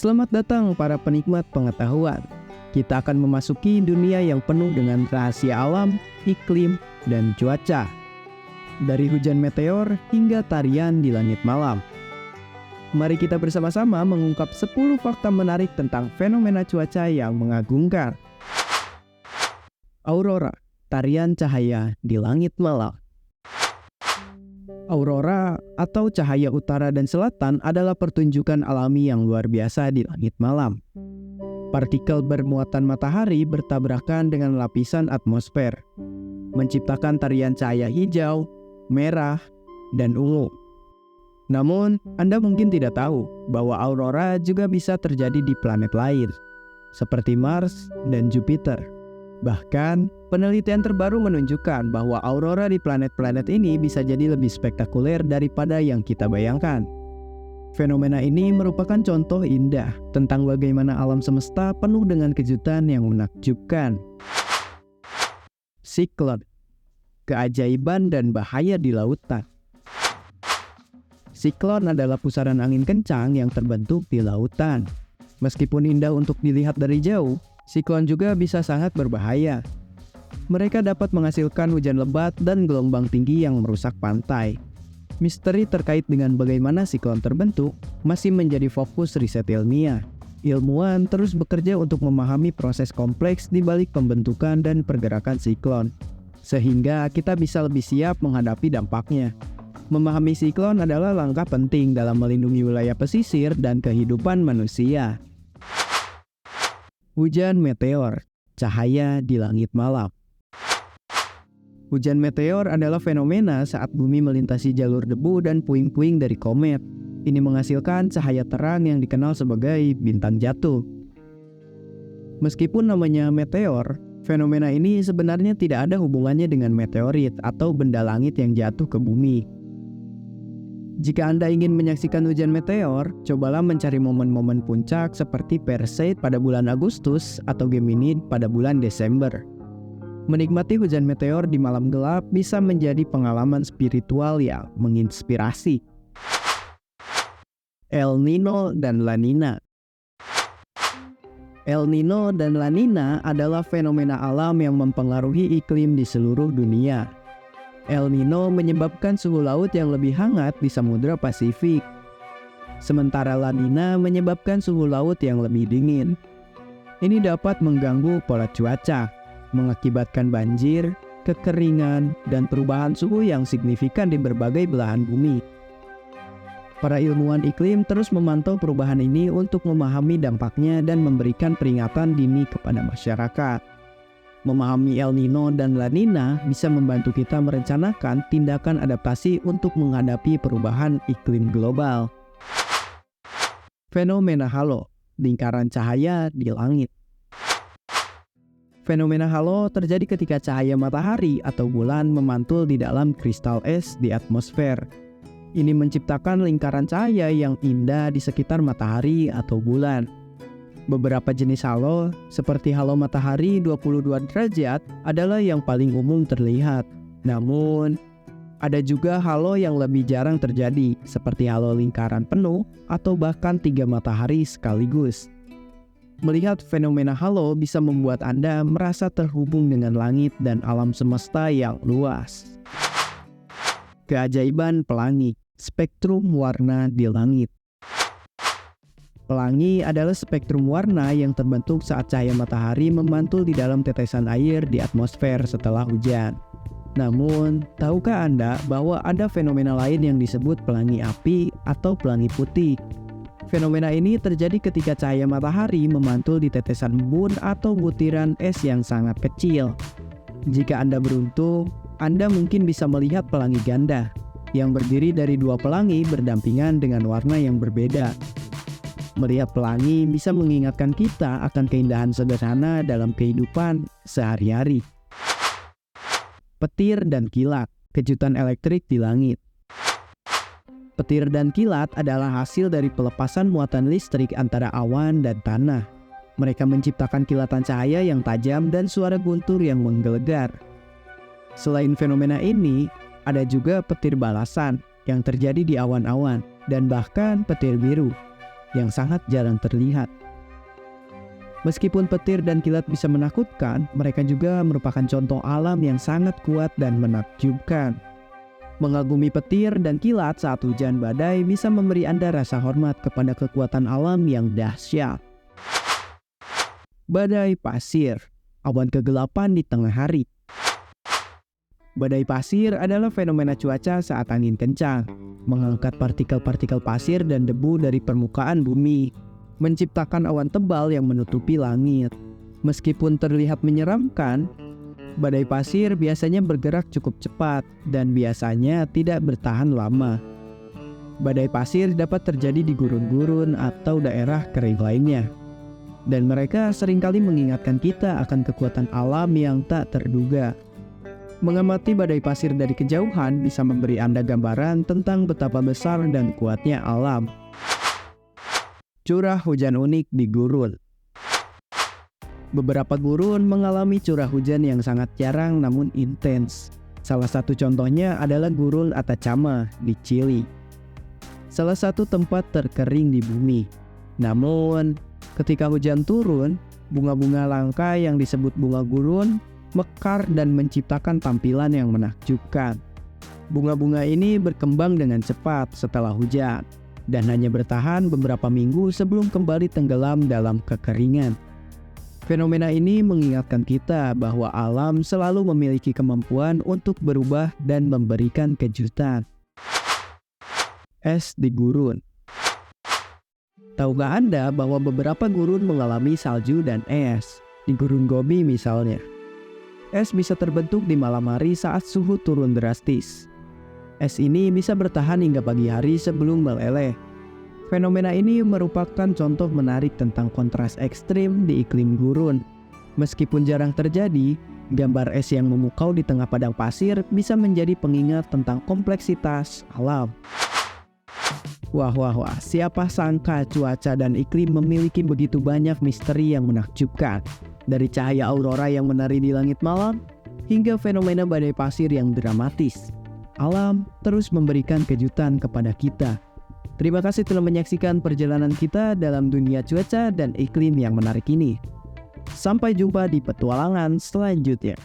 Selamat datang para penikmat pengetahuan. Kita akan memasuki dunia yang penuh dengan rahasia alam, iklim, dan cuaca. Dari hujan meteor hingga tarian di langit malam. Mari kita bersama-sama mengungkap 10 fakta menarik tentang fenomena cuaca yang mengagumkan. Aurora, tarian cahaya di langit malam. Aurora atau cahaya utara dan selatan adalah pertunjukan alami yang luar biasa di langit malam. Partikel bermuatan matahari bertabrakan dengan lapisan atmosfer, menciptakan tarian cahaya hijau, merah, dan ungu. Namun, Anda mungkin tidak tahu bahwa aurora juga bisa terjadi di planet lain, seperti Mars dan Jupiter. Bahkan, penelitian terbaru menunjukkan bahwa aurora di planet-planet ini bisa jadi lebih spektakuler daripada yang kita bayangkan. Fenomena ini merupakan contoh indah tentang bagaimana alam semesta penuh dengan kejutan yang menakjubkan. Siklon, keajaiban dan bahaya di lautan. Siklon adalah pusaran angin kencang yang terbentuk di lautan. Meskipun indah untuk dilihat dari jauh, siklon juga bisa sangat berbahaya. Mereka dapat menghasilkan hujan lebat dan gelombang tinggi yang merusak pantai. Misteri terkait dengan bagaimana siklon terbentuk masih menjadi fokus riset ilmiah. Ilmuwan terus bekerja untuk memahami proses kompleks di balik pembentukan dan pergerakan siklon, sehingga kita bisa lebih siap menghadapi dampaknya. Memahami siklon adalah langkah penting dalam melindungi wilayah pesisir dan kehidupan manusia. Hujan meteor, cahaya di langit malam. Hujan meteor adalah fenomena saat bumi melintasi jalur debu dan puing-puing dari komet. Ini menghasilkan cahaya terang yang dikenal sebagai bintang jatuh. Meskipun namanya meteor, fenomena ini sebenarnya tidak ada hubungannya dengan meteorit atau benda langit yang jatuh ke bumi. Jika Anda ingin menyaksikan hujan meteor, cobalah mencari momen-momen puncak seperti Perseid pada bulan Agustus atau Geminid pada bulan Desember. Menikmati hujan meteor di malam gelap bisa menjadi pengalaman spiritual yang menginspirasi. El Nino dan La Nina. El Nino dan La Nina adalah fenomena alam yang mempengaruhi iklim di seluruh dunia. El Nino menyebabkan suhu laut yang lebih hangat di Samudra Pasifik. Sementara La Nina menyebabkan suhu laut yang lebih dingin. Ini dapat mengganggu pola cuaca, mengakibatkan banjir, kekeringan, dan perubahan suhu yang signifikan di berbagai belahan bumi. Para ilmuwan iklim terus memantau perubahan ini untuk memahami dampaknya dan memberikan peringatan dini kepada masyarakat. Memahami El Nino dan La Nina bisa membantu kita merencanakan tindakan adaptasi untuk menghadapi perubahan iklim global. Fenomena halo, lingkaran cahaya di langit. Fenomena halo terjadi ketika cahaya matahari atau bulan memantul di dalam kristal es di atmosfer. Ini menciptakan lingkaran cahaya yang indah di sekitar matahari atau bulan. Beberapa jenis halo, seperti halo matahari 22 derajat, adalah yang paling umum terlihat. Namun, ada juga halo yang lebih jarang terjadi, seperti halo lingkaran penuh atau bahkan 3 matahari sekaligus. Melihat fenomena halo bisa membuat Anda merasa terhubung dengan langit dan alam semesta yang luas. Keajaiban pelangi, spektrum warna di langit. Pelangi adalah spektrum warna yang terbentuk saat cahaya matahari memantul di dalam tetesan air di atmosfer setelah hujan. Namun, tahukah Anda bahwa ada fenomena lain yang disebut pelangi api atau pelangi putih? Fenomena ini terjadi ketika cahaya matahari memantul di tetesan embun atau butiran es yang sangat kecil. Jika Anda beruntung, Anda mungkin bisa melihat pelangi ganda, yang berdiri dari 2 pelangi berdampingan dengan warna yang berbeda. Melihat pelangi bisa mengingatkan kita akan keindahan sederhana dalam kehidupan sehari-hari. Petir dan kilat, kejutan elektrik di langit. Petir dan kilat adalah hasil dari pelepasan muatan listrik antara awan dan tanah. Mereka menciptakan kilatan cahaya yang tajam dan suara guntur yang menggelegar. Selain fenomena ini, ada juga petir balasan yang terjadi di awan-awan dan bahkan petir biru. yang sangat jarang terlihat. Meskipun petir dan kilat bisa menakutkan, mereka juga merupakan contoh alam yang sangat kuat dan menakjubkan. Mengagumi petir dan kilat saat hujan badai bisa memberi Anda rasa hormat kepada kekuatan alam yang dahsyat. Badai pasir, awan kegelapan di tengah hari. Badai pasir adalah fenomena cuaca saat angin kencang, mengangkat partikel-partikel pasir dan debu dari permukaan bumi, menciptakan awan tebal yang menutupi langit. Meskipun terlihat menyeramkan, badai pasir biasanya bergerak cukup cepat dan biasanya tidak bertahan lama. Badai pasir dapat terjadi di gurun-gurun atau daerah kering lainnya. Dan mereka seringkali mengingatkan kita akan kekuatan alam yang tak terduga. Mengamati badai pasir dari kejauhan bisa memberi Anda gambaran tentang betapa besar dan kuatnya alam. Curah hujan unik di gurun. Beberapa gurun mengalami curah hujan yang sangat jarang namun intens. Salah satu contohnya adalah Gurun Atacama di Chili. Salah satu tempat terkering di bumi. Namun, ketika hujan turun, bunga-bunga langka yang disebut bunga gurun mekar dan menciptakan tampilan yang menakjubkan. Bunga-bunga ini berkembang dengan cepat setelah hujan dan hanya bertahan beberapa minggu sebelum kembali tenggelam dalam kekeringan. Fenomena ini mengingatkan kita bahwa alam selalu memiliki kemampuan untuk berubah dan memberikan kejutan. Es di gurun. Tahukah Anda bahwa beberapa gurun mengalami salju dan es? Di Gurun Gobi misalnya. Es bisa terbentuk di malam hari saat suhu turun drastis. Es ini bisa bertahan hingga pagi hari sebelum meleleh. Fenomena ini merupakan contoh menarik tentang kontras ekstrim di iklim gurun. Meskipun jarang terjadi, gambar es yang memukau di tengah padang pasir bisa menjadi pengingat tentang kompleksitas alam. Wah, siapa sangka cuaca dan iklim memiliki begitu banyak misteri yang menakjubkan. Dari cahaya aurora yang menari di langit malam, hingga fenomena badai pasir yang dramatis. Alam terus memberikan kejutan kepada kita. Terima kasih telah menyaksikan perjalanan kita dalam dunia cuaca dan iklim yang menarik ini. Sampai jumpa di petualangan selanjutnya.